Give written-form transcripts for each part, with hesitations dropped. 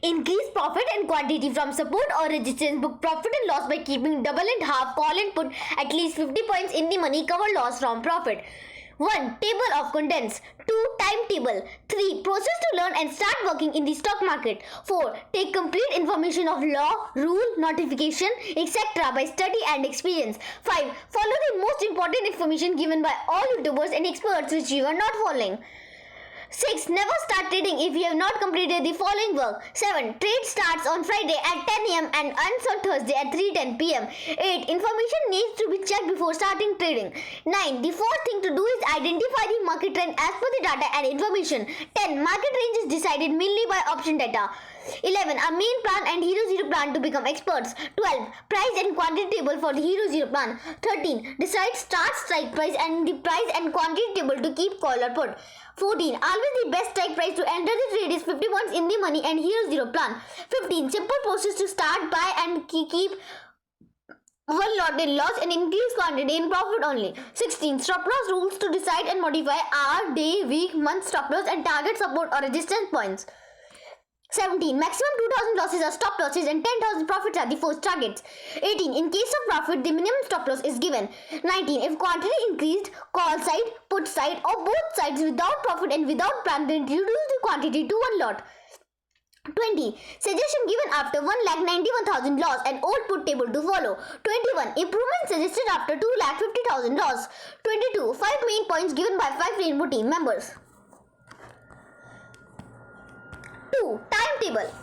Increase profit and quantity from support or resistance. Book profit and loss by keeping double and half, call and put at least 50 points in the money, cover loss from profit. 1. Table of contents. 2. Timetable. 3. Process to learn and start working in the stock market. 4. Take complete information of law, rule, notification, etc. by study and experience. 5. Follow the most important information given by all YouTubers and experts which you are not following. 6. Never start trading if you have not completed the following work. 7. Trade starts on Friday at 10 am and ends on Thursday at 3:10 pm. 8. Information needs to be checked before starting trading. 9. The fourth thing to do is identify the market trend as per the data and information. 10. Market range is decided mainly by option data. 11. A main plan and Hero Zero plan to become experts. 12. Price and quantity table for the Hero Zero plan. 13. Decide start strike price and the price and quantity table to keep call or put. 14. Always the best strike price to enter the trade is 50 points in the money and Hero Zero plan. 15. Simple process to start, buy and keep one lot in loss and increase quantity in profit only. 16. Stop loss rules to decide and modify hour, day, week, month stop loss and target support or resistance points. 17. Maximum 2,000 losses are stop losses and 10,000 profits are the first targets. 18. In case of profit, the minimum stop loss is given. 19. If quantity increased, call side, put side or both sides without profit and without plan, then reduce the quantity to one lot. 20. Suggestion given after 1,91,000 loss and old put table to follow. 21. Improvement suggested after 2,50,000 loss. 22. 5 main points given by 5 Rainbow team members. 2. Timetable.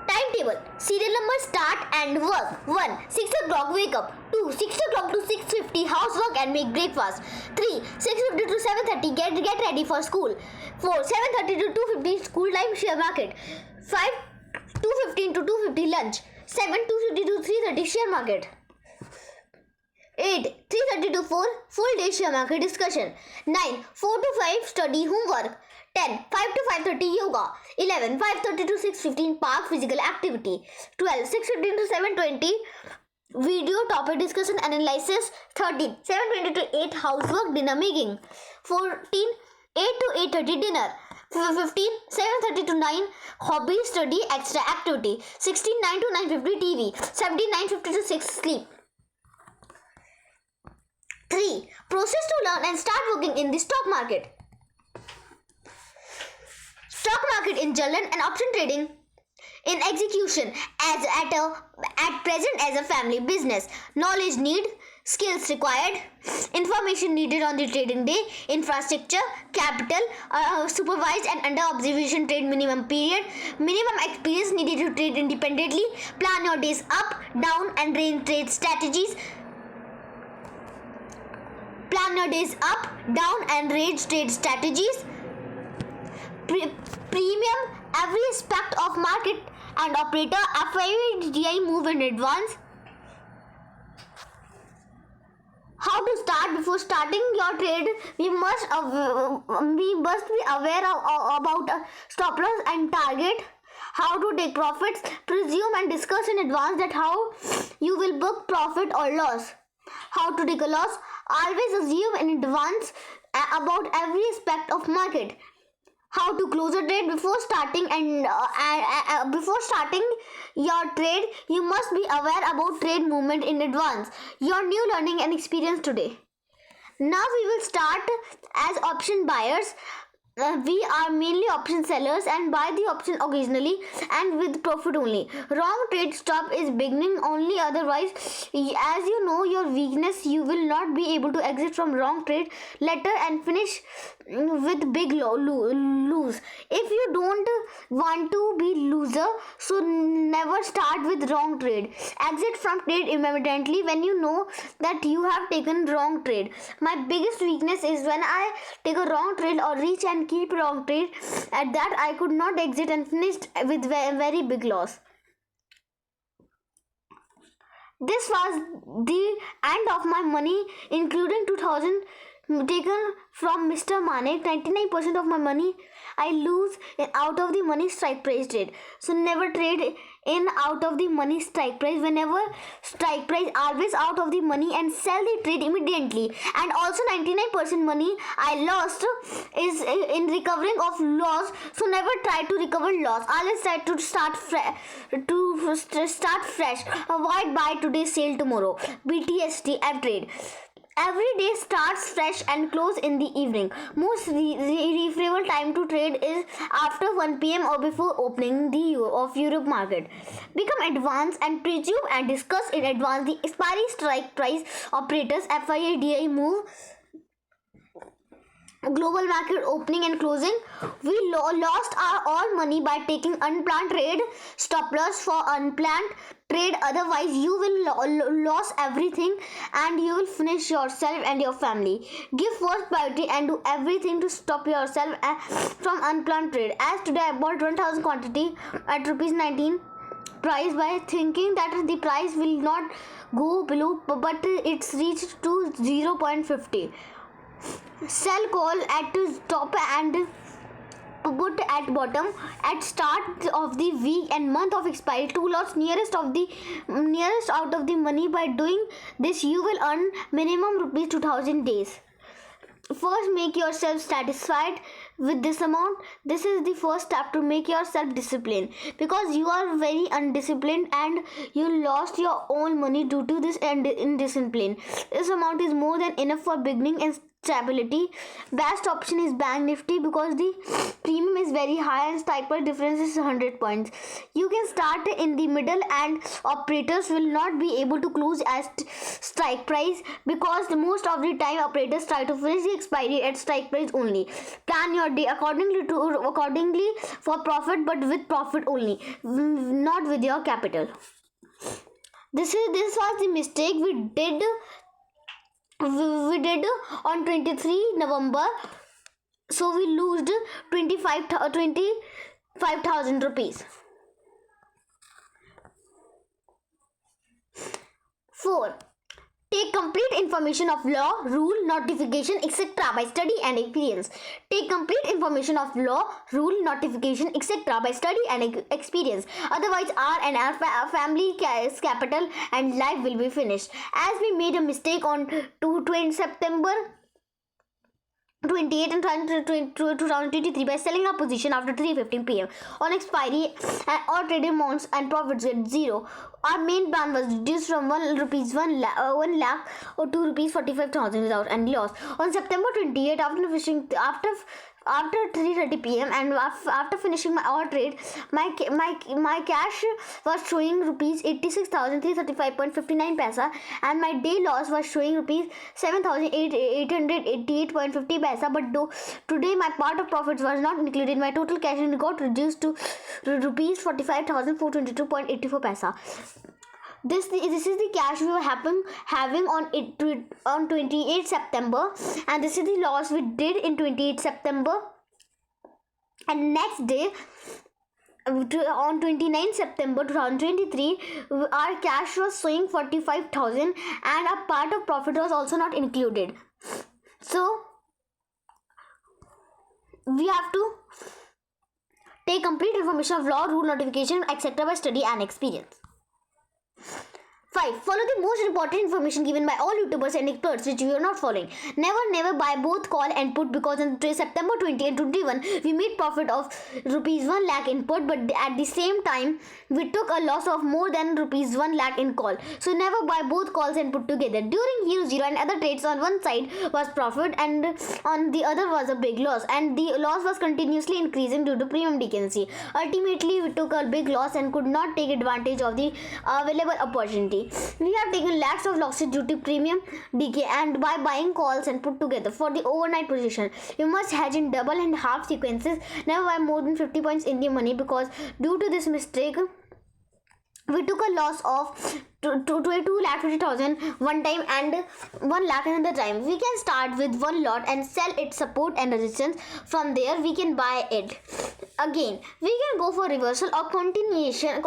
Timetable. Serial number start and work. 1. 6 o'clock wake up. 2. 6 o'clock to 6:50 housework and make breakfast. 3. 6:50 to 7:30 get ready for school. 4. 7:30 to 2:50 school time share market. 5. 2:15 to 2:50 lunch. 7. 2:50 to 3:30 share market. 8. 3:30 to 4 full day share market discussion. 9. 4 to 5 study homework. 10. 5 to 5:30 yoga. 11. 5:30 to 6:15 park physical activity. 12. 6:15 to 7:20 video topic discussion and analysis. 13. 7:20 to 8 housework dinner making. 14. 8 to 8:30 dinner. 15. 7:30 to 9 hobby study extra activity. 16. 9 to 9:50 TV. 17. 9:50 to 6 sleep. 3. Process to learn and start working in the stock market. Stock market in general and option trading in execution at present as a family business. Knowledge need, skills required, information needed on the trading day, infrastructure, capital, supervised and under observation trade minimum period, minimum experience needed to trade independently, plan your days up, down and range trade strategies. Plan your days up, down and range trade strategies. Premium every aspect of market and operator FIDI move in advance. How to start? Before starting your trade, we must be aware about stop loss and target. How to take profits, presume and discuss in advance that how you will book profit or loss. How to take a loss? Always assume in advance about every aspect of market. How to close a trade before starting before starting your trade, you must be aware about trade movement in advance. Your new learning and experience today. Now we will start as option buyers. We are mainly option sellers and buy the option occasionally and with profit only. Wrong trade stop is beginning only, otherwise as you know your weakness, you will not be able to exit from wrong trade later and finish with big lose. If you don't want to be loser, so never start with wrong trade. Exit from trade immediately when you know that you have taken wrong trade. My biggest weakness is when I take a wrong trade or reach and keep wrong trade. At that I could not exit and finished with very big loss. This was the end of my money, including 2000 taken from Mr. Manek. 99% of my money I lose out of the money strike price trade. So never trade in out of the money strike price. Whenever strike price, always out of the money and sell the trade immediately. And also 99% money I lost is in recovering of loss. So never try to recover loss. Always try to start fresh. Avoid buy today, sale tomorrow. BTST F trade. Every day starts fresh and close in the evening. Most preferable time to trade is after 1 p.m. or before opening of Europe market. Become advanced and presume and discuss in advance the expiry strike price operators FIA move global market opening and closing. We lost our all money by taking unplanned trade. Stop loss for unplanned trade, otherwise you will lose everything and you will finish yourself and your family. Give first priority and do everything to stop yourself from unplanned trade. As today I bought 1000 quantity at rupees 19 price by thinking that the price will not go below, but it's reached to 0.50. Sell call at top and put at bottom at start of the week and month of expiry. 2 lots nearest out of the money. By doing this you will earn minimum rupees 2000 days. First, make yourself satisfied with this amount. This is the first step to make yourself disciplined, because you are very undisciplined and you lost your own money due to this indiscipline. This amount is more than enough for beginning and stability. Best option is Bank Nifty because the premium is very high and strike price difference is 100 points. You can start in the middle and operators will not be able to close at strike price, because most of the time operators try to finish the expiry at strike price only. Plan your day accordingly for profit, but with profit only, not with your capital. This was the mistake we did on 23 November. So we lost 25,000 rupees. 4. Take complete information of law, rule, notification, etc. by study and experience. Take complete information of law, rule, notification, etc. by study and experience. Otherwise, our family capital and life will be finished. As we made a mistake on 20 September 28 and 2023 by selling our position after 3:15 p.m. on expiry or trading amounts and profits at zero. Our main plan was reduced from 1 lakh or 2 rupees 45,000 without any loss. On September 28, after 3:30 p.m. and after finishing my trade, my cash was showing rupees 86,335.59 paisa and my day loss was showing rupees 7,888.50 paisa. But today my part of profits was not included. My total cash got reduced to rupees 45,422.84 paisa. This is the cash we were having on 28 September, and this is the loss we did in 28 September. And next day, on 29 September 2023, our cash was showing 45,000 and a part of profit was also not included. So we have to take complete information of law, rule, notification, etc. by study and experience. 5. Follow the most important information given by all YouTubers and experts which you are not following. Never buy both call and put, because on September 20 and 21 we made profit of rupees 1 lakh in put, but at the same time we took a loss of more than rupees 1 lakh in call. So never buy both calls and put together. During Hero Zero and other trades, on one side was profit and on the other was a big loss, and the loss was continuously increasing due to premium decency. Ultimately we took a big loss and could not take advantage of the available opportunity. We have taken lakhs of losses due to premium decay and by buying calls and put together. For the overnight position, you must hedge in double and half sequences. Never buy more than 50 points in the money, because due to this mistake we took a loss of 2,50,000 one time and 1 lakh another time. We can start with one lot and sell its support and resistance. From there we can buy it. Again, we can go for reversal or continuation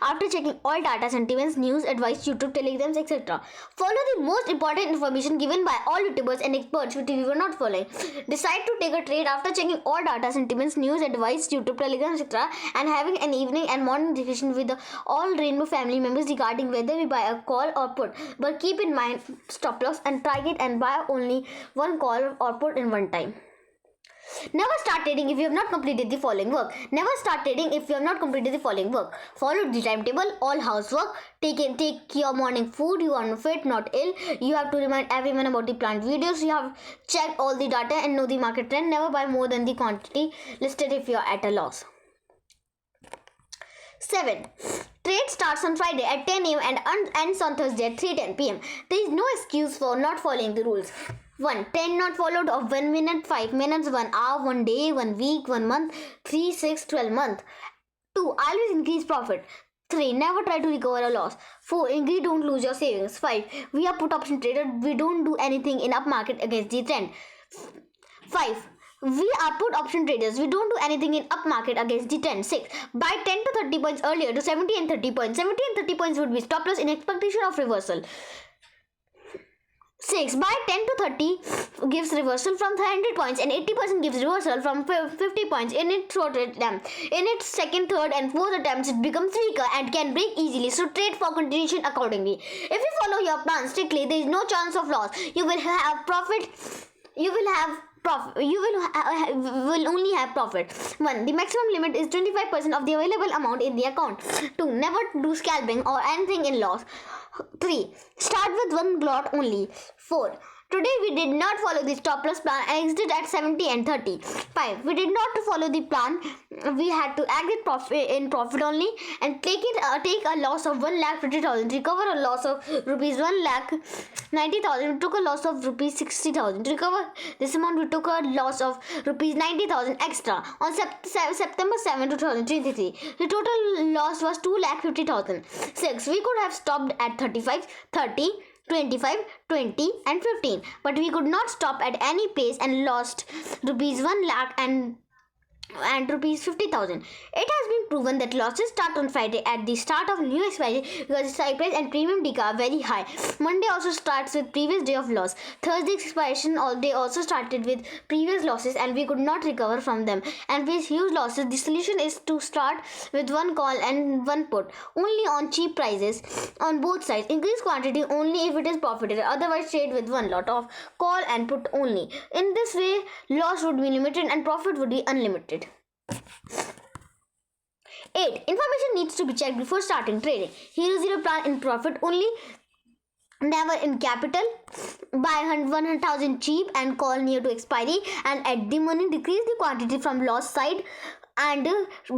after checking all data, sentiments, news, advice, YouTube, telegrams, etc. Follow the most important information given by all YouTubers and experts which we were not following. Decide to take a trade after checking all data, sentiments, news, advice, YouTube, telegrams, etc. and having an evening and morning discussion with all Rainbow family members regarding whether we buy a call or put. But keep in mind stop loss and target and buy only one call or put in one time. Never start trading if you have not completed the following work. Never start trading if you have not completed the following work. Follow the timetable, all housework, take your morning food, you are fit, not ill. You have to remind everyone about the planned videos. You have checked all the data and know the market trend. Never buy more than the quantity listed if you are at a loss. 7. Trade starts on Friday at 10 am and ends on Thursday at 3:10 pm. There is no excuse for not following the rules. 1. 10 not followed of 1 minute, 5 minutes, 1 hour, 1 day, 1 week, 1 month, 3, 6, 12 month. 2. Always increase profit. 3. Never try to recover a loss. 4. Agree don't lose your savings. 5. We are put option trader. We don't do anything in up market against the trend. 5. We are put option traders. We don't do anything in up market against the trend. 6. Buy 10 to 30 points earlier to 70 and 30 points. 70 and 30 points would be stop loss in expectation of reversal. 6. Buy 10 to 30 gives reversal from 100 points and 80% gives reversal from 50 points in its third attempt. In its second, third and fourth attempts it becomes weaker and can break easily, so trade for continuation accordingly. If you follow your plan strictly, there is no chance of loss. You will have profit. You will only have profit. 1. The maximum limit is 25% of the available amount in the account. 2. Never do scalping or anything in loss. 3. Start with one lot only. 4. Today we did not follow the stop loss plan and exited at 70 and 30. 5. We did not follow the plan. We had to exit profit only and take a loss of 1,50,000. Recover a loss of rupees 1,90,000. We took a loss of rupees 60,000. To recover this amount, we took a loss of rupees 90,000 extra on September 7, 2023. The total loss was 2,50,000. 6. We could have stopped at 35, 30, 25, 20 and 15, but we could not stop at any place and lost rupees 1 lakh and rupees 50,000. It has been proven that losses start on Friday at the start of new expiry because the strike price and premium decay are very high. Monday also starts with previous day of loss. Thursday's expiration all day also started with previous losses and we could not recover from them and with huge losses. The solution is to start with one call and one put only on cheap prices on both sides. Increase quantity only if it is profitable, otherwise trade with one lot of call and put only. In this way loss would be limited and profit would be unlimited. 8. Information needs to be checked before starting trading. Hero Zero plan in profit only, never in capital. Buy 100,000 cheap and call near to expiry and at the money. Decrease the quantity from loss side and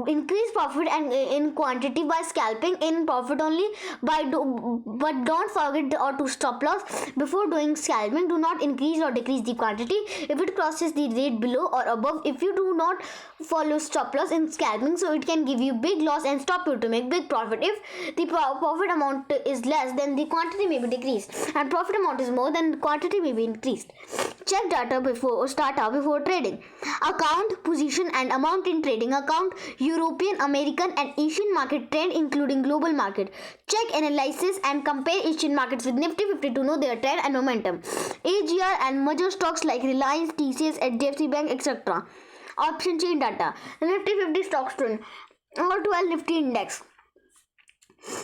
increase profit and in quantity by scalping in profit only. But don't forget to stop loss before doing scalping. Do not increase or decrease the quantity if it crosses the rate below or above. If you do not follow stop loss in scalping, so it can give you big loss and stop you to make big profit. If the profit amount is less, then the quantity may be decreased, and profit amount is more, then quantity may be increased. Check data before trading. Account position and amount in trading account, European, American and Asian market trend including global market. Check analysis and compare Asian markets with Nifty 50 to know their trend and momentum. AGR and major stocks like Reliance, TCS, HDFC Bank, etc. Option chain data. Nifty 50 stocks trend. Or 12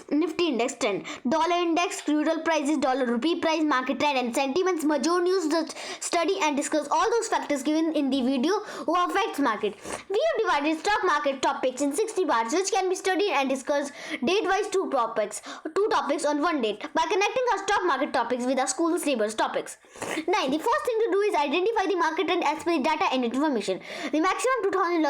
Nifty index trend, dollar index, crude oil prices, dollar rupee price, market trend and sentiments. Major news, study and discuss all those factors given in the video who affects market. We have divided stock market topics in 60 parts which can be studied and discussed date wise. Two topics on one date by connecting our stock market topics with our school syllabus topics. 9. The first thing to do is identify the market trend as per the data and information. The maximum 2000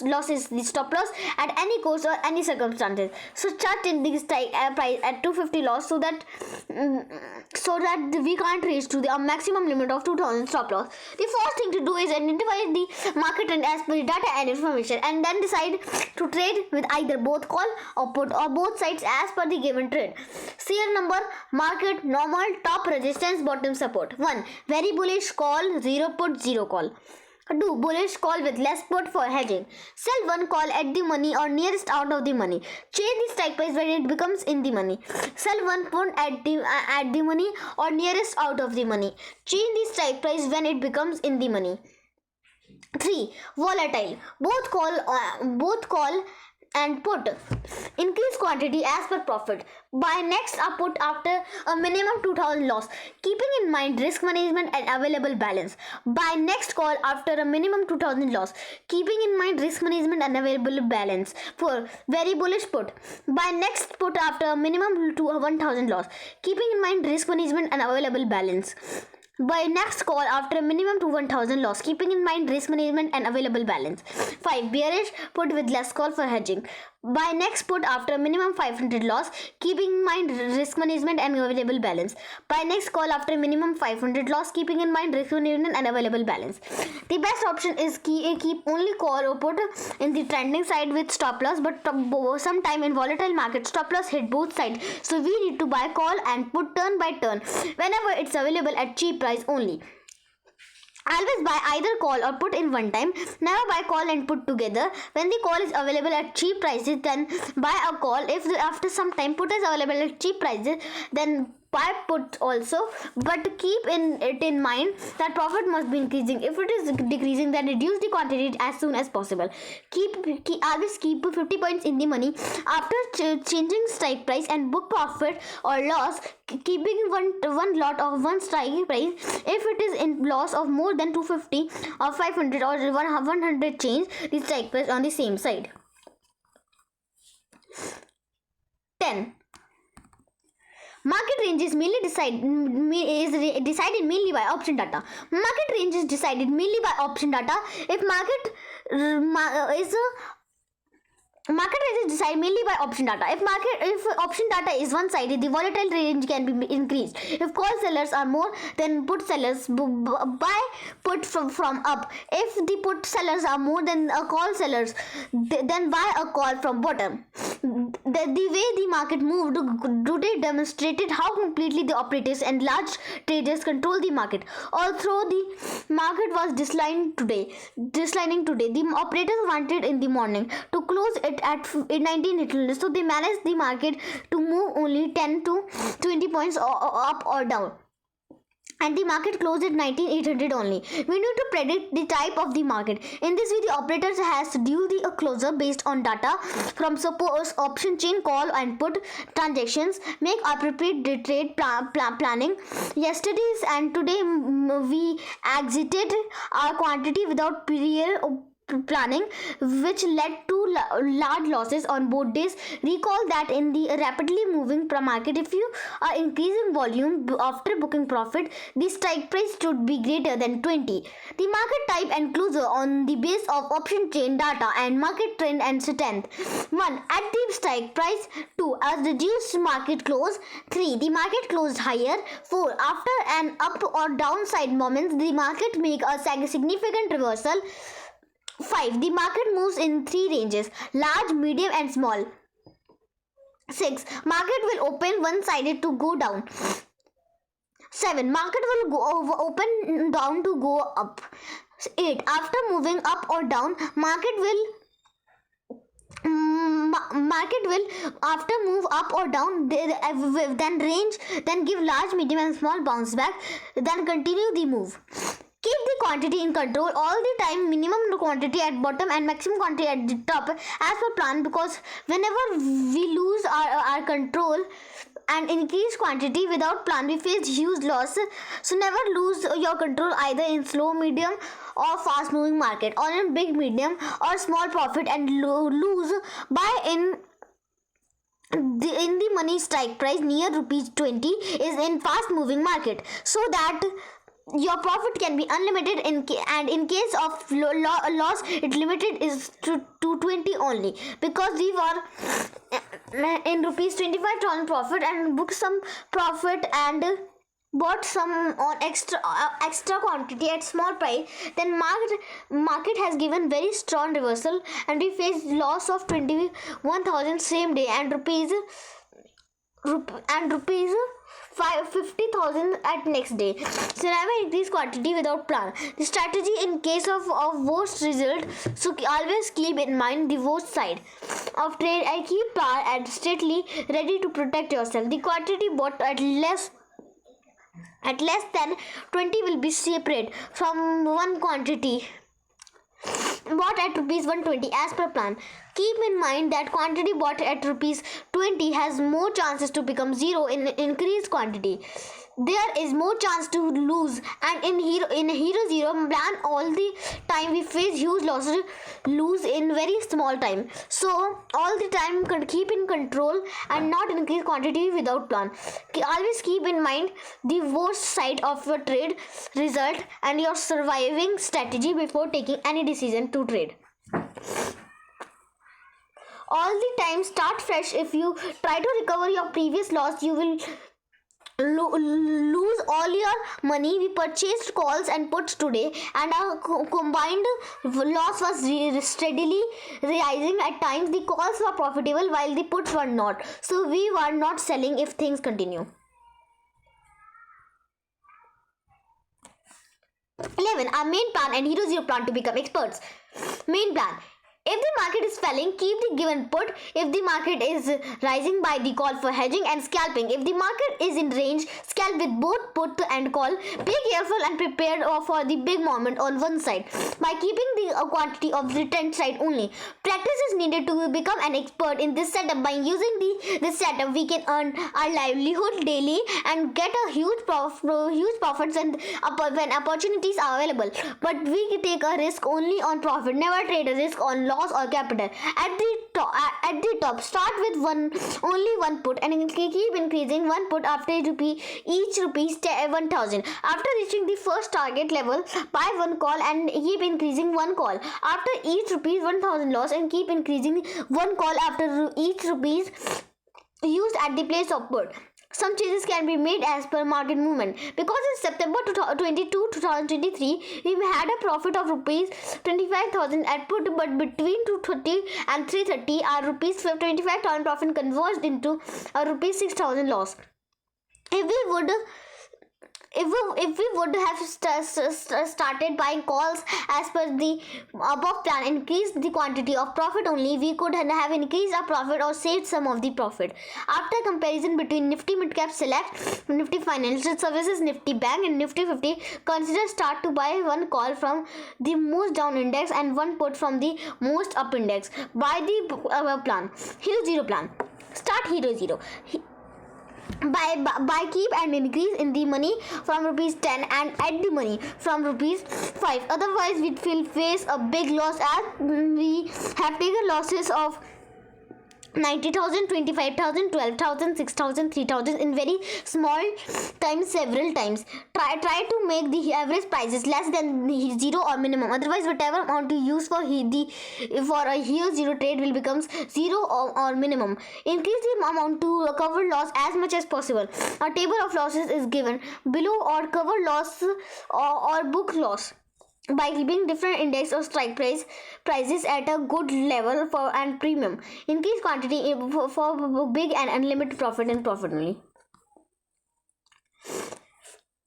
losses the stop loss at any cost or any circumstances. So chart in the strike price at 250 loss so that we can't reach to the maximum limit of 2000 stop loss. The first thing to do is identify the market trend as per the data and information and then decide to trade with either both call or put or both sides as per the given trade. Serial number, market, normal, top resistance, bottom support. 1. Very bullish call, 0 put, 0 call. 2. Bullish call with less put for hedging. Sell one call at the money or nearest out of the money. Change the strike price when it becomes in the money. Sell one put at the money or nearest out of the money. Change the strike price when it becomes in the money. 3. Volatile. Both call and put. Increase quantity as per profit. Buy next or put after a minimum 2000 loss, keeping in mind risk management and available balance. Buy next call after a minimum 2000 loss, keeping in mind risk management and available balance. 4. Very bullish put. Buy next put after a minimum to 1000 loss, keeping in mind risk management and available balance. Buy next call after a minimum to 1000 loss, keeping in mind risk management and available balance. 5. Bearish put with less call for hedging. Buy next put after a minimum 500 loss, keeping in mind risk management and available balance. Buy next call after a minimum 500 loss, keeping in mind risk management and available balance. The best option is keep only call or put in the trending side with stop loss, but sometime in volatile market stop loss hit both sides, so we need to buy call and put turn by turn whenever it's available at cheap price only. Always buy either call or put in one time. Never buy call and put together. When the call is available at cheap prices, then buy a call. If after some time put is available at cheap prices, then buy put also. But keep it in mind that profit must be increasing. If it is decreasing, then reduce the quantity as soon as possible. Always keep 50 points in the money after changing strike price and book profit or loss. Keeping one lot of one strike price. If it is in loss of more than 250 or 500 or 100, change the strike price on the same side. 10. Market range is mainly decided mainly by option data. Market range is decided mainly by option data. If market range is decided mainly by option data. If option data is one-sided, the volatile range can be increased. If call sellers are more, then put sellers buy put from up. If the put sellers are more than call sellers, then buy a call from bottom. The way the market moved today demonstrated how completely the operators and large traders control the market. Although the market was declining today, the operators wanted in the morning to close it at 1900, so they managed the market to move only 10 to 20 points up or down, and the market closed at 19,800 only. We need to predict the type of the market. In this way, the operators has to do the closer based on data from suppose option chain call and put transactions. Make appropriate trade planning. Yesterday's and today we exited our quantity without prior planning, which led to large losses on both days. Recall that in the rapidly moving market, if you are increasing volume after booking profit, the strike price should be greater than 20. The market type and closer on the base of option chain data and market trend and strength. 1. At the strike price. 2. As reduced market close. 3. The market closed higher. 4. After an up or downside moments, the market make a significant reversal. 5. The market moves in 3 ranges: large, medium and small. 6. Market will open one-sided to go down. 7. Market will open down to go up. 8. After moving up or down, market will after move up or down, then range, then give large, medium and small bounce back, then continue the move. Keep the quantity in control all the time. Minimum quantity at bottom and maximum quantity at the top as per plan, because whenever we lose our control and increase quantity without plan, we face huge loss. So never lose your control either in slow, medium or fast moving market, or in big, medium or small profit and lose by in the money strike price near rupees 20 is in fast moving market, so that your profit can be unlimited and in case of loss it limited is to 20 only, because we were in rupees 25,000 profit and booked some profit and bought some on extra quantity at small price. Then market has given very strong reversal and we faced loss of 21,000 same day and rupees 50,000 at next day. So never increase quantity without plan. The strategy in case of worst result. So always keep in mind the worst side of trade and keep plan and strictly ready to protect yourself. The quantity bought at less than 20 will be separate from one quantity bought at rupees 120 as per plan. Keep in mind that quantity bought at rupees 20 has more chances to become zero in increased quantity. There is more chance to lose, and in Hero Zero plan all the time we face huge losses, lose in very small time. So all the time keep in control and not increase quantity without plan. Always keep in mind the worst side of your trade result and your surviving strategy before taking any decision to trade. All the time start fresh. If you try to recover your previous loss, you will lose all your money. We purchased calls and puts today, and our combined loss was steadily rising. At times the calls were profitable while the puts were not, so we were not selling if things continue. 11. Our main plan and Hero Zero plan to become experts. Main plan. If the market is falling, keep the given put. If the market is rising, buy the call for hedging and scalping. If the market is in range, scalp with both put and call. Be careful and prepared for the big moment on one side by keeping the quantity of the trend side only. Practice is needed to become an expert in this setup. By using this setup, we can earn our livelihood daily and get a huge profits and when opportunities are available. But we take a risk only on profit. Never trade a risk on loss or capital. At the top, start with only one put and keep increasing one put after each rupees 1,000. After reaching the first target level, buy one call and keep increasing one call. After each rupees 1,000 loss and keep increasing one call after each rupees used at the place of put. Some changes can be made as per market movement. Because in September 2023, we had a profit of rupees 25,000 at put, but between 230 and 330, our rupees 25,000 profit converged into a rupees 6,000 loss. If we would have started buying calls as per the above plan, increased the quantity of profit only, we could have increased our profit or saved some of the profit. After comparison between Nifty Midcap Select, Nifty Financial Services, Nifty Bank and Nifty 50, consider start to buy one call from the most down index and one put from the most up index. Buy the plan. Hero Zero plan. Start Hero Zero. Buy, keep and increase in the money from rupees 10 and add the money from rupees 5. Otherwise, we will face a big loss as we have taken losses of 90,000, 25,000, 12,000, 6,000, 3,000 in very small times, several times. Try to make the average prices less than the zero or minimum. Otherwise, whatever amount you use for a Hero Zero trade will become zero or minimum. Increase the amount to cover loss as much as possible. A table of losses is given below, or cover loss or book loss by keeping different index or strike prices at a good level for and premium. Increase quantity for big and unlimited profit and profit only.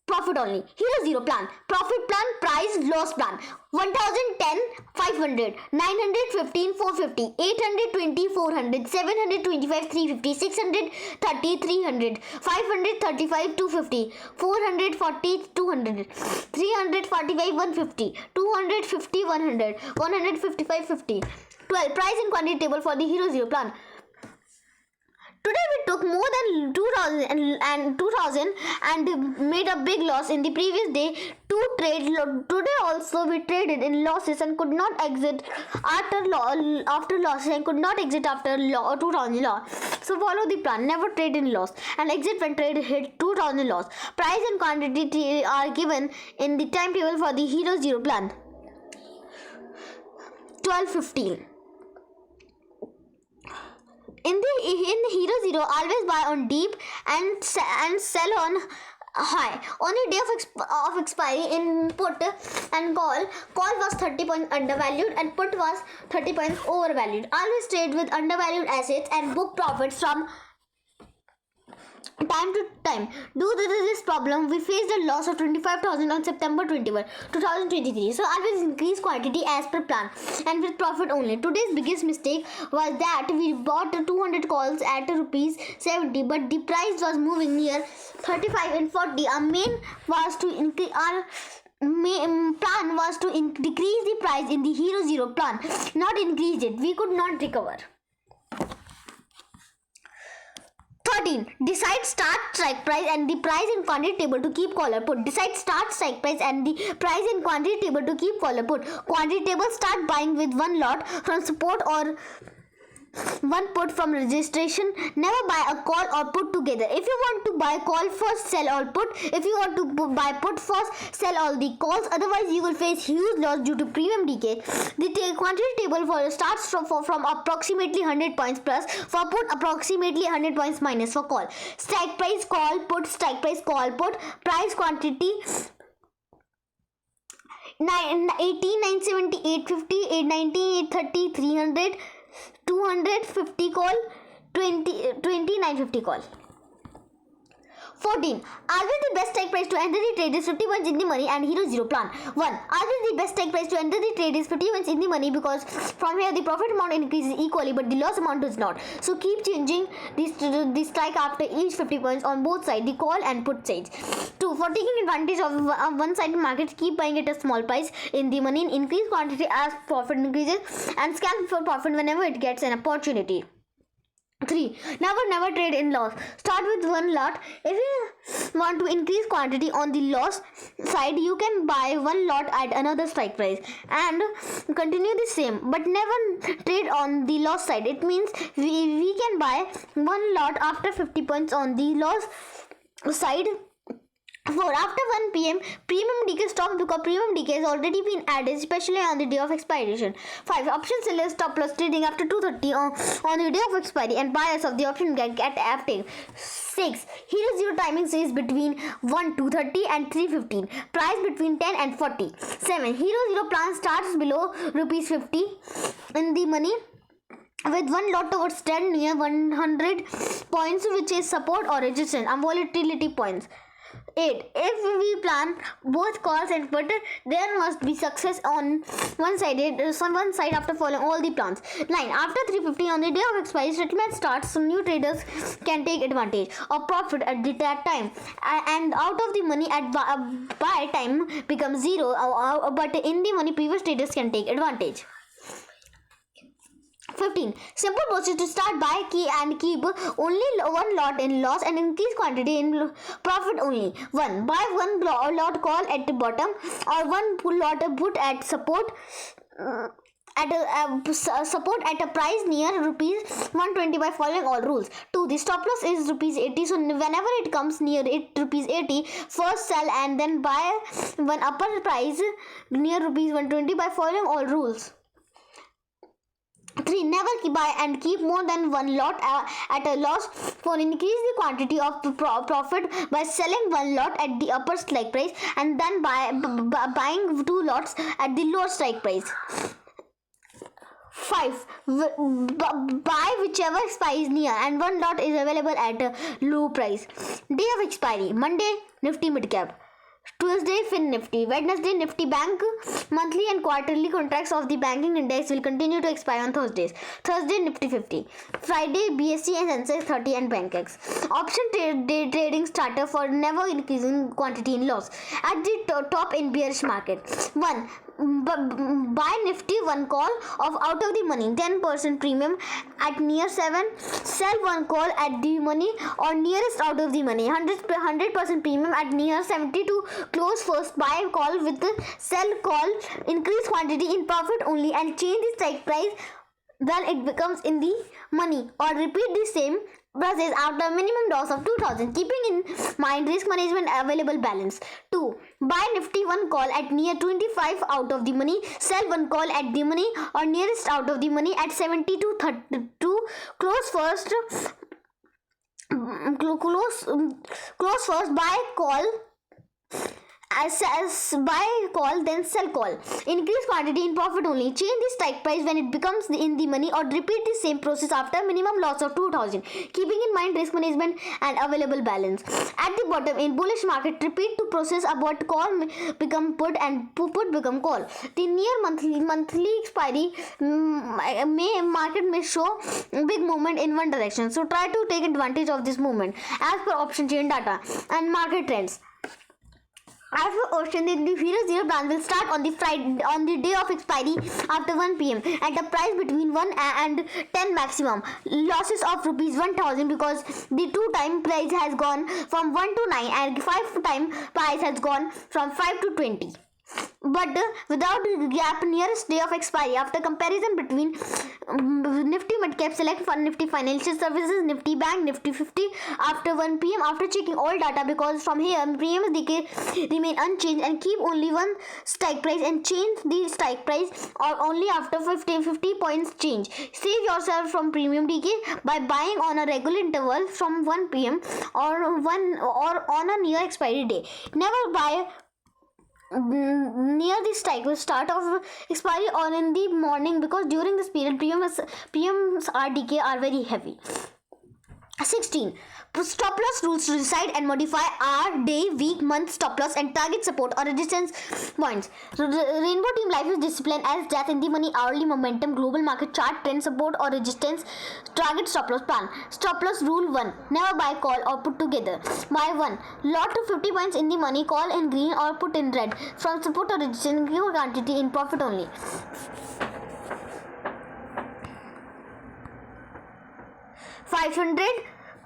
Profit only. Hero Zero plan. Profit plan, price loss plan. 1,010 500, 915 450, 820 400, 725 350, 630 300, 535 250, 440 200, 345 150, 250 100, 155 50. 12. Price and quantity table for the Hero Zero plan. Today we took more than 2,000 and made a big loss in the previous day to trade. Today also we traded in losses and could not exit after losses and could not exit after 2,000 loss. So follow the plan. Never trade in loss and exit when trade hit 2,000 loss. Price and quantity are given in the timetable for the Hero Zero plan. 12:15. In the Hero Zero, always buy on deep and sell on high. On a day of expiry in put and call was 30 points undervalued and put was 30 points overvalued. Always trade with undervalued assets and book profits from time to time. Due to this problem, we faced a loss of 25,000 on September 21, 2023. So always increase quantity as per plan and with profit only. Today's biggest mistake was that we bought 200 calls at rupees 70, but the price was moving near 35 and 40. Our main was to increase plan was to decrease the price in the Hero Zero plan, not increase it. We could not recover. 13. Decide start strike price and the price in quantity table to keep call or put. Decide start strike price and the price in quantity table to keep call or put. Quantity table, start buying with one lot from support or one put from registration. Never buy a call or put together. If you want to buy call first, sell all put. If you want to buy put first, sell all the calls. Otherwise, you will face huge loss due to premium decay. The quantity table for starts from approximately 100 points plus. For put, approximately 100 points minus for call. Strike price, call, put, strike price, call, put. Price, quantity, 18, 970, 850, 890, 830, 300, 250 call, 20, 950 call. 14. Always the best strike price to enter the trade is 50 points in the money and Hero Zero plan. 1. Always the best strike price to enter the trade is 50 points in the money because from here the profit amount increases equally but the loss amount does not. So keep changing the strike after each 50 points on both sides, the call and put sides. 2. For taking advantage of one-sided markets, keep buying at a small price in the money in increased quantity as profit increases and scalp for profit whenever it gets an opportunity. 3. Never trade in loss. Start with one lot. If you want to increase quantity on the loss side, you can buy one lot at another strike price and continue the same. But never trade on the loss side. It means we can buy one lot after 50 points on the loss side. 4. After 1 p.m. premium decay stops because premium decay has already been added, especially on the day of expiration. 5. Option sellers stop loss trading after 2:30 on the day of expiry and buyers of the option get active. 6. Hero Zero timing says between 2:30 and 3:15. Price between 10 and 40. 7. Hero Zero plan starts below rupees 50 in the money with one lot towards 10 near 100 points, which is support or resistance and volatility points. 8. If we plan both calls and put, there must be success on one side after following all the plans. 9. After 3:50 on the day of expiry, settlement starts, so new traders can take advantage of profit at that time, and out of the money at buy time becomes 0, but in the money previous traders can take advantage. 15. Simple process to start buy key and keep only one lot in loss and increase quantity in profit only. 1. Buy one lot call at the bottom or one lot put at support at a price near rupees 120 by following all rules. 2. The stop loss is rupees 80, so whenever it comes near rupees 80, first sell and then buy one upper price near rupees 120 by following all rules. 3. Never buy and keep more than one lot at a loss. 4. Increase the quantity of profit by selling one lot at the upper strike price and then buying two lots at the lower strike price. 5. Buy whichever expiry is near and one lot is available at a low price. Day of expiry: Monday, Nifty Midcap. Tuesday, Fin Nifty. Wednesday, Nifty Bank. Monthly and quarterly contracts of the banking index will continue to expire on Thursdays. Thursday, Nifty 50. Friday, BSE and Sensex 30 and BankX. Option day trading starter for never increasing quantity in loss. At the top in bearish market. 1. Buy Nifty one call of out of the money 10% premium at near 7. Sell one call at the money or nearest out of the money 100% premium at near 72. Close first, buy call with the sell call, increase quantity in profit only and change the strike price when it becomes in the money, or repeat the same process after minimum loss of 2000, keeping in mind risk management available balance. 2. Buy Nifty one call at near 25 out of the money, sell one call at the money or nearest out of the money at 70 to 32. Close first, buy call as buy call then sell call. Increase quantity in profit only. Change the strike price when it becomes in the money or repeat the same process after minimum loss of 2000, keeping in mind risk management and available balance. At the bottom, in bullish market, repeat the process about call become put and put become call. The near monthly expiry market may show big movement in one direction, so try to take advantage of this movement as per option chain data and market trends. As for Ocean, the zero plan will start on the day of expiry after 1 pm at a price between 1 and 10 maximum. Losses of rupees 1000 because the 2-time price has gone from 1 to 9 and 5-time price has gone from 5 to 20. But without the gap nearest day of expiry, after comparison between Nifty Midcap Select Fund, Nifty Financial Services, Nifty Bank, Nifty 50 after 1 pm, after checking all data, because from here premium decay remain unchanged and keep only one strike price and change the strike price or only after 50 points change. Save yourself from premium decay by buying on a regular interval from 1 pm or on a near expiry day. Never buy near the strike will start of expiry or in the morning, because during this period PMs RDK are very heavy. 16. Stop loss rules to decide and modify hour, day, week, month stop loss and target support or resistance points. Rainbow Team Life is discipline as death in the money, hourly momentum, global market chart, trend support or resistance, target stop loss plan. Stop loss rule 1. Never buy, call or put together. Buy 1. Lot to 50 points in the money, call in green or put in red. From support or resistance, give quantity in profit only. 500,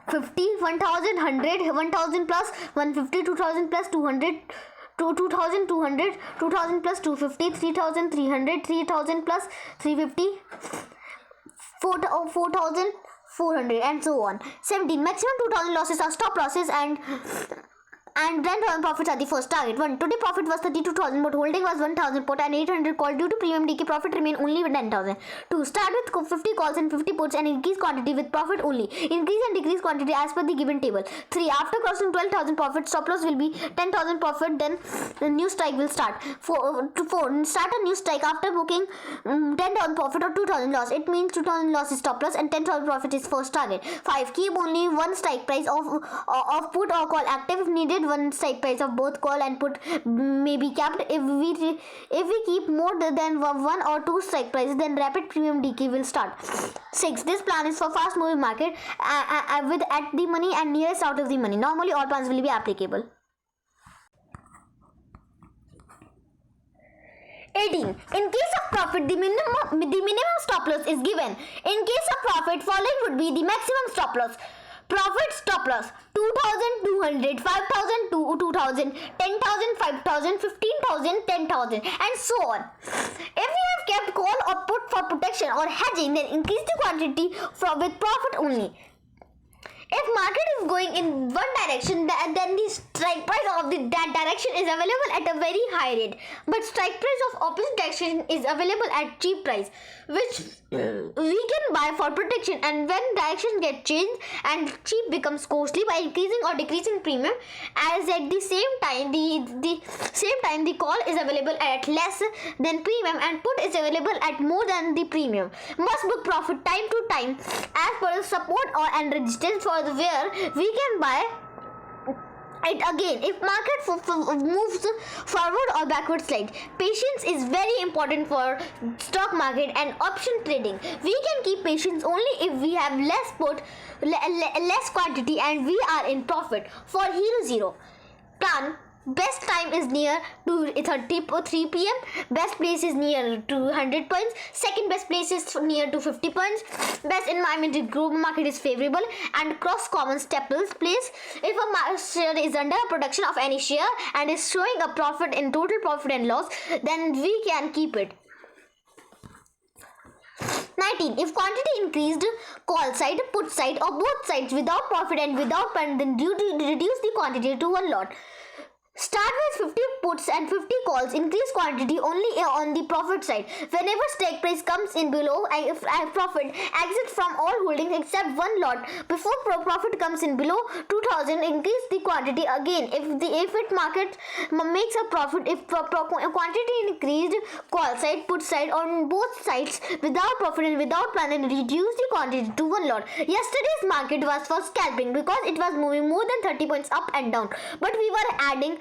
50, 1000, 100, 1000 plus 150, 2000 plus 200, 2200, 2000 plus 250, 3300, 3000 plus 350, 4400 and so on. 17. Maximum 2000 losses are stop losses and 10,000 profits are the first target. 1. Today profit was 32,000 but holding was 1,000 put and 800 call. Due to premium decay, profit remain only with 10,000. 2. Start with 50 calls and 50 puts and increase quantity with profit only. Increase and decrease quantity as per the given table. 3. After crossing 12,000 profit, stop loss will be 10,000 profit, then the new strike will start. 4. Start a new strike after booking 10,000 profit or 2,000 loss. It means 2,000 loss is stop loss and 10,000 profit is first target. 5. Keep only one strike price of put or call active if needed. One strike price of both call and put may be capped. If we keep more than one or two strike prices, then rapid premium decay will start. 6. This plan is for fast moving market with at the money and nearest out of the money. Normally all plans will be applicable. 18. In case of profit, the minimum stop loss is given. In case of profit, following would be the maximum stop loss. Profit stop loss 2,200, 5,000, 2,000, 10,000, 5,000, 15,000, 10,000 and so on. If we have kept call or put for protection or hedging, then increase the quantity with profit only. If market is going in one direction, then the strike price of that direction is available at a very high rate, but strike price of opposite direction is available at cheap price, which we can buy for protection. And when direction get changed and cheap becomes costly by increasing or decreasing premium, as at the same time the call is available at less than premium and put is available at more than the premium. Must book profit time to time as per support and resistance for where we can buy it again if market moves forward or backward slide. Patience is very important for stock market and option trading. We can keep patience only if we have less quantity and we are in profit. For Hero Zero plan, best time is near to 3 pm. Best place is near to 100 points. Second best place is near to 50 points. Best environment in global market is favorable and cross common staples place. If a share is under production of any share and is showing a profit in total profit and loss, then we can keep it. 19. If quantity increased, call side, put side or both sides without profit and without pun, then reduce the quantity to one lot. Start with 50 puts and 50 calls. Increase quantity only on the profit side. Whenever strike price comes in below profit, exit from all holdings except one lot. Before profit comes in below 2000, increase the quantity again. If it market makes a profit, if quantity increased, call side, put side on both sides without profit and without plan, and reduce the quantity to one lot. Yesterday's market was for scalping because it was moving more than 30 points up and down, but we were adding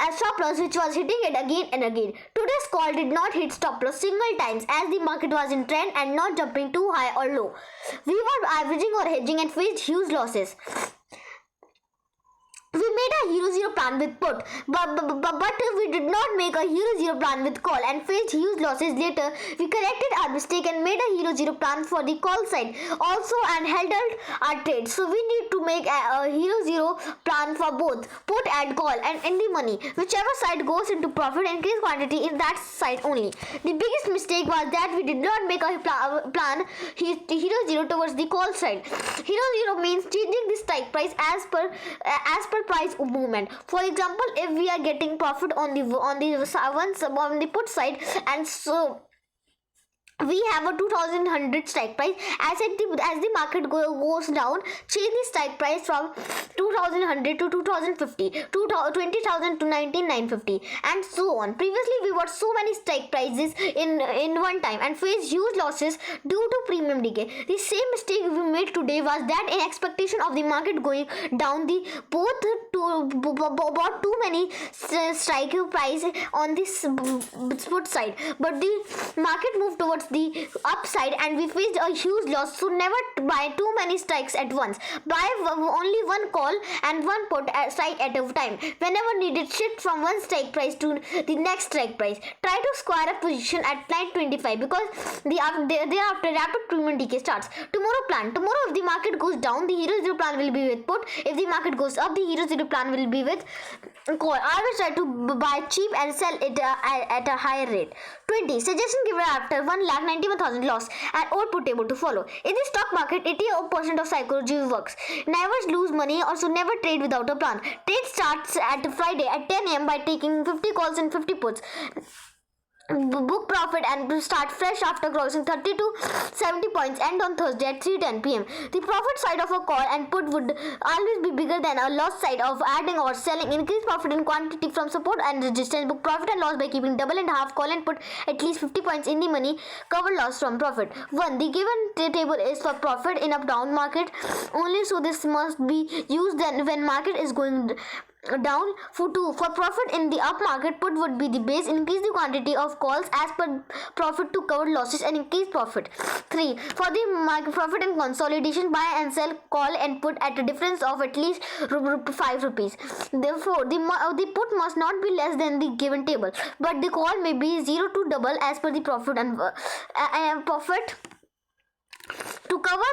a stop loss which was hitting it again and again. Today's call did not hit stop loss single times as the market was in trend and not jumping too high or low. We were averaging or hedging and faced huge losses. We made a hero zero plan with put, but we did not make a hero zero plan with call and faced huge losses later. We corrected our mistake and made a hero zero plan for the call side also and held our trade. So we need to make a hero zero plan for both put and call and in the money. Whichever side goes into profit, increase quantity in that side only. The biggest mistake was that we did not make a plan hero zero towards the call side. Hero zero means changing the strike price as per price movement. For example, if we are getting profit on the put side, and so we have a 2100 strike price, as the market goes down, change the strike price from 2100 to 2050, 20,000 to 19,950, and so on. Previously we got so many strike prices in one time and faced huge losses due to premium decay. The same mistake we made today was that in expectation of the market going down, the bought too many strike price on this put side, but the market moved towards the upside and we faced a huge loss. So never buy too many strikes at once. Buy only one call and one put strike at a time. Whenever needed, shift from one strike price to the next strike price. Try to square a position at 925 because thereafter rapid premium decay starts. Tomorrow plan. Tomorrow if the market goes down, the hero zero plan will be with put. If the market goes up, the hero zero plan will be with call. I will try to buy cheap and sell it at a higher rate. 20. Suggestion given after 1,91,000 loss and output table to follow. In the stock market, 80% of psychology works. Never lose money, also never trade without a plan. Trade starts at Friday at 10 a.m. by taking 50 calls and 50 puts. Book profit and start fresh after crossing 30 to 70 points. End on Thursday at 3:10 p.m. The profit side of a call and put would always be bigger than a loss side of adding or selling. Increase profit in quantity from support and resistance. Book profit and loss by keeping double and half call and put at least 50 points in the money. Cover loss from profit. 1. The given table is for profit in a down market only, so this must be used then when market is going down. For profit in the up market, put would be the base. Increase the quantity of calls as per profit to cover losses and increase profit. 3. For the market profit and consolidation, buy and sell call and put at a difference of at least 5 rupees. Therefore the put must not be less than the given table, but the call may be 0 to double as per the profit and profit to cover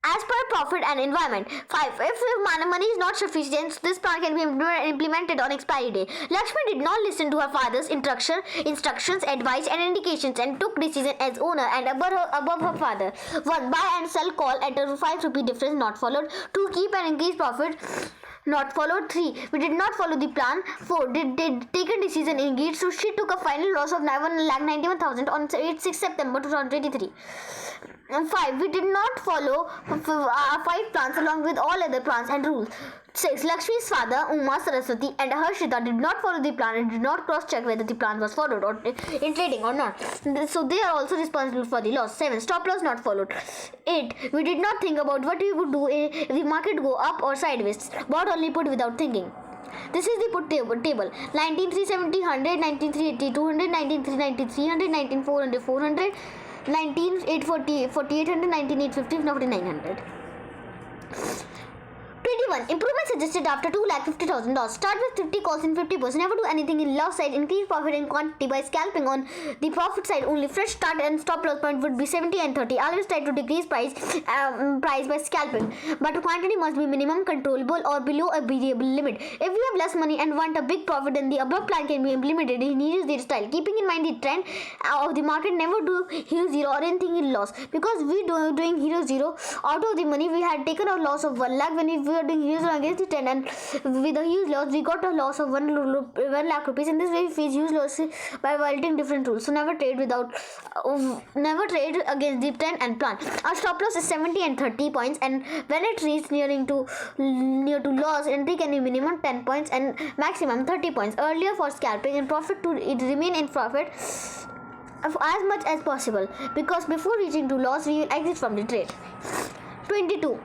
as per profit and environment. 5. If money is not sufficient, this plan can be implemented on expiry day. Lakshmi did not listen to her father's instructions, advice and indications and took decision as owner and above her father. 1. Buy and sell call at a 5 rupee difference not followed. 2. Keep and increase profit not followed. 3. We did not follow the plan. 4. Did take a decision engaged, so she took a final loss of 1,91,000 on 6 September 2023. 5. We did not follow 5 plans along with all other plans and rules. 6. Lakshmi's father, Uma, Saraswati and Harshita did not follow the plan and did not cross-check whether the plan was followed or in trading or not. So they are also responsible for the loss. 7. Stop loss not followed. 8. We did not think about what we would do if the market go up or sideways. Bought only put without thinking. This is the put table. 19, 370, 100, 19, 380, 200, 19, 390, 300, 19, 400, 400, 19, 840, 4800, 19, 850, 4900. 21. 1. Improvement suggested after 2,50,000 loss. Start with 50 calls in 50%. Never do anything in loss side. Increase profit in quantity by scalping on the profit side only. Fresh start and stop loss point would be 70 and 30. Always try to decrease price by scalping, but quantity must be minimum controllable or below a variable limit. If you have less money and want a big profit, then the above plan can be implemented in their style. Keeping in mind the trend of the market, never do hero zero or anything in loss, because we doing hero zero out of the money we had taken a loss of 1 lakh when we were doing hero zero against the trend, and with a huge loss we got a loss of 1 lakh rupees. In this way we face huge losses by violating different rules. So never trade against the trend and plan. Our stop loss is 70 and 30 points, and when it reaches near to loss, entry can be minimum 10 points and maximum 30 points earlier for scalping, and profit to it remain in profit as much as possible, because before reaching to loss we will exit from the trade. 22.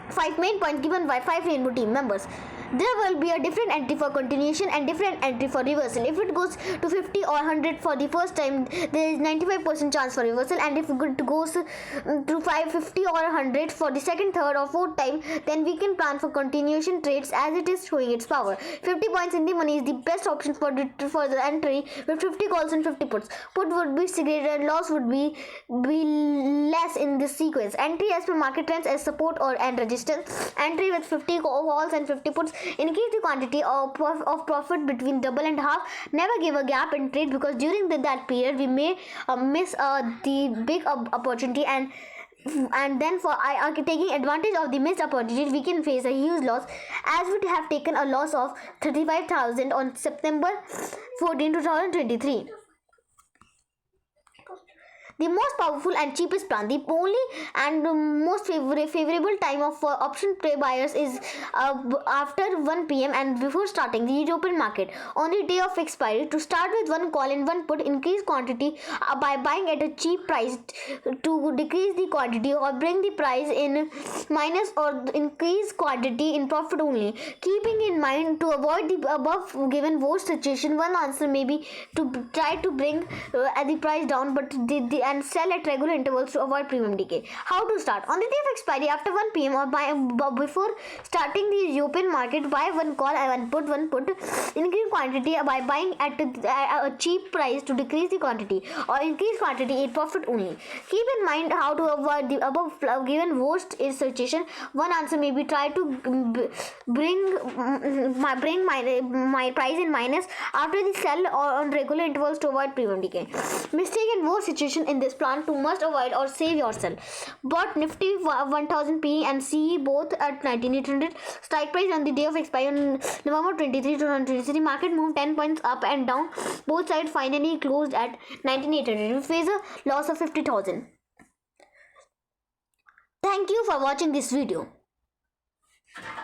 5 main points given by 5 rainbow team members. There will be a different entry for continuation and different entry for reversal. If it goes to 50 or 100 for the first time, there is 95% chance for reversal, and if it goes to 550 or 100 for the second, third or fourth time, then we can plan for continuation trades as it is showing its power. 50 points in the money is the best option for the entry with 50 calls and 50 puts. Put would be greater and loss would be less in this sequence. Entry as per market trends as support or and resistance. Entry with 50 calls and 50 puts. Increase the quantity of profit between double and half. Never give a gap in trade, because during that period we may miss the big opportunity, and then for taking advantage of the missed opportunity we can face a huge loss, as we have taken a loss of 35,000 on September 14, 2023. The most powerful and cheapest plan. The only and most favorable time of option play buyers is after 1 p.m. and before starting the European market on the day of expiry. To start with 1 call and 1 put, increase quantity by buying at a cheap price to decrease the quantity, or bring the price in minus or increase quantity in profit only. Keeping in mind to avoid the above given worst situation, one answer may be to try to bring the price down, but and sell at regular intervals to avoid premium decay. How to start? On the day of expiry after 1 p.m. or before starting the European market, buy 1 call and 1 put. Increase quantity by buying at a cheap price to decrease the quantity, or increase quantity in profit only. Keep in mind how to avoid the above given worst situation. One answer may be try to bring my price in minus after the sell or on regular intervals to avoid premium decay. Mistake and worst situation in this plan to must avoid or save yourself. Bought Nifty 1000 P and CE both at 19,800. Strike price on the day of expiry on November 23, 2023. Market moved 10 points up and down. Both sides finally closed at 19,800. We face a loss of 50,000. Thank you for watching this video.